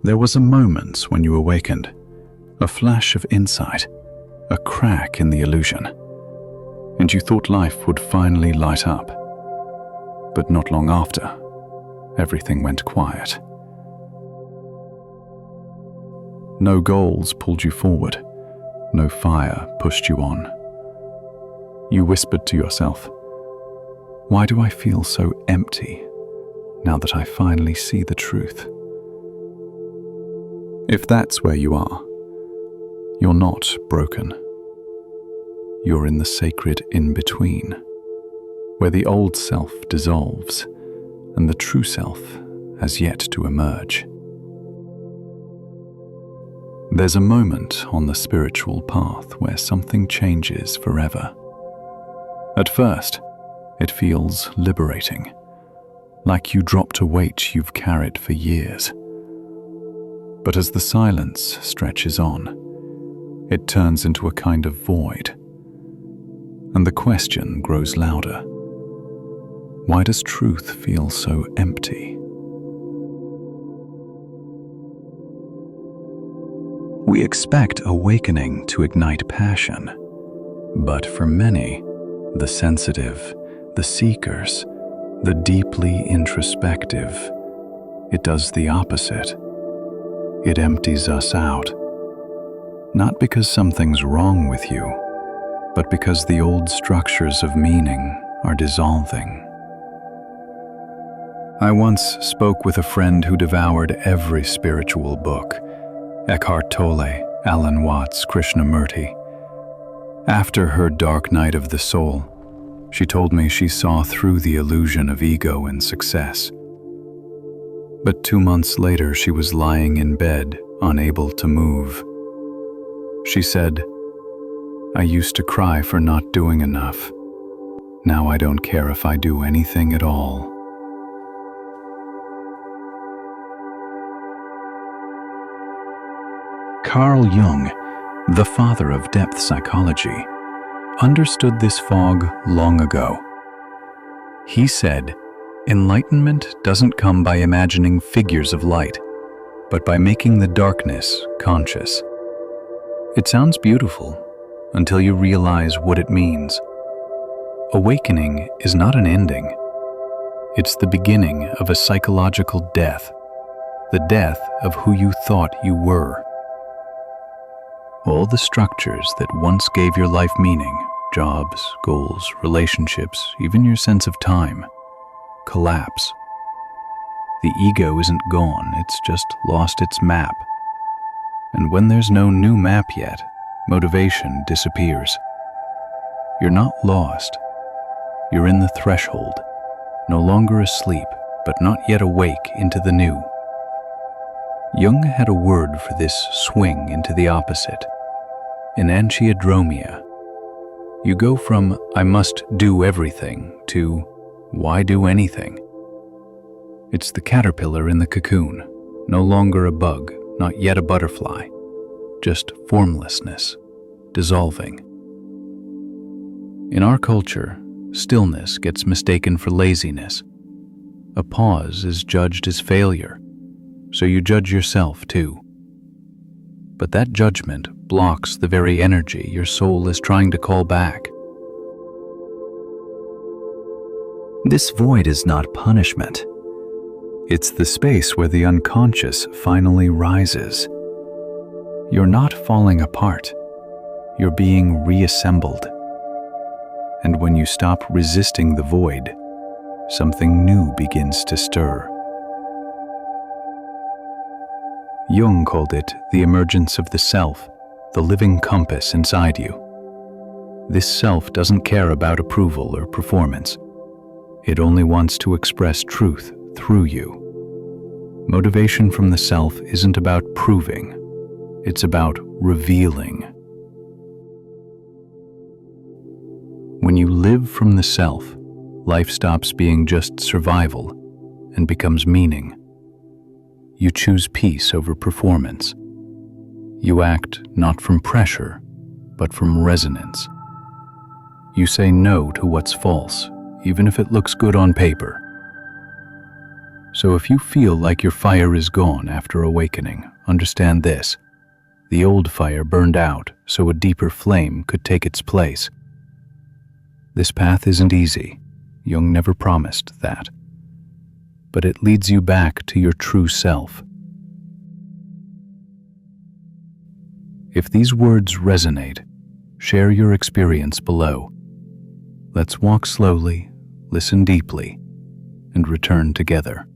There was a moment when you awakened, a flash of insight, a crack in the illusion, and you thought life would finally light up. But not long after, everything went quiet. No goals pulled you forward, no fire pushed you on. You whispered to yourself, "Why do I feel so empty now that I finally see the truth?" If that's where you are, you're not broken. You're in the sacred in-between, where the old self dissolves and the true self has yet to emerge. There's a moment on the spiritual path where something changes forever. At first, it feels liberating, like you dropped a weight you've carried for years. But as the silence stretches on, it turns into a kind of void, and the question grows louder. Why does truth feel so empty? We expect awakening to ignite passion, but for many, the sensitive, the seekers, the deeply introspective, it does the opposite. It empties us out. Not because something's wrong with you, but because the old structures of meaning are dissolving. I once spoke with a friend who devoured every spiritual book, Eckhart Tolle, Alan Watts, Krishnamurti. After her dark night of the soul, she told me she saw through the illusion of ego and success. But 2 months later, she was lying in bed, unable to move. She said, "I used to cry for not doing enough. Now I don't care if I do anything at all." Carl Jung, the father of depth psychology, understood this fog long ago. He said, "Enlightenment doesn't come by imagining figures of light, but by making the darkness conscious." It sounds beautiful until you realize what it means. Awakening is not an ending. It's the beginning of a psychological death, the death of who you thought you were. All the structures that once gave your life meaning, jobs, goals, relationships, even your sense of time, collapse. The ego isn't gone, it's just lost its map. And when there's no new map yet, motivation disappears. You're not lost. You're in the threshold, no longer asleep, but not yet awake into the new. Jung had a word for this swing into the opposite, enantiodromia. You go from "I must do everything" to "why do anything?" It's the caterpillar in the cocoon, no longer a bug, not yet a butterfly, just formlessness, dissolving. In our culture, stillness gets mistaken for laziness. A pause is judged as failure, so you judge yourself too. But that judgment blocks the very energy your soul is trying to call back. This void is not punishment. It's the space where the unconscious finally rises. You're not falling apart. You're being reassembled. And when you stop resisting the void, something new begins to stir. Jung called it the emergence of the self, the living compass inside you. This self doesn't care about approval or performance. It only wants to express truth through you. Motivation from the self isn't about proving, it's about revealing. When you live from the self, life stops being just survival and becomes meaning. You choose peace over performance. You act not from pressure, but from resonance. You say no to what's false, even if it looks good on paper. So if you feel like your fire is gone after awakening, understand this. The old fire burned out so a deeper flame could take its place. This path isn't easy. Jung never promised that. But it leads you back to your true self. If these words resonate, share your experience below. Let's walk slowly, listen deeply, and return together.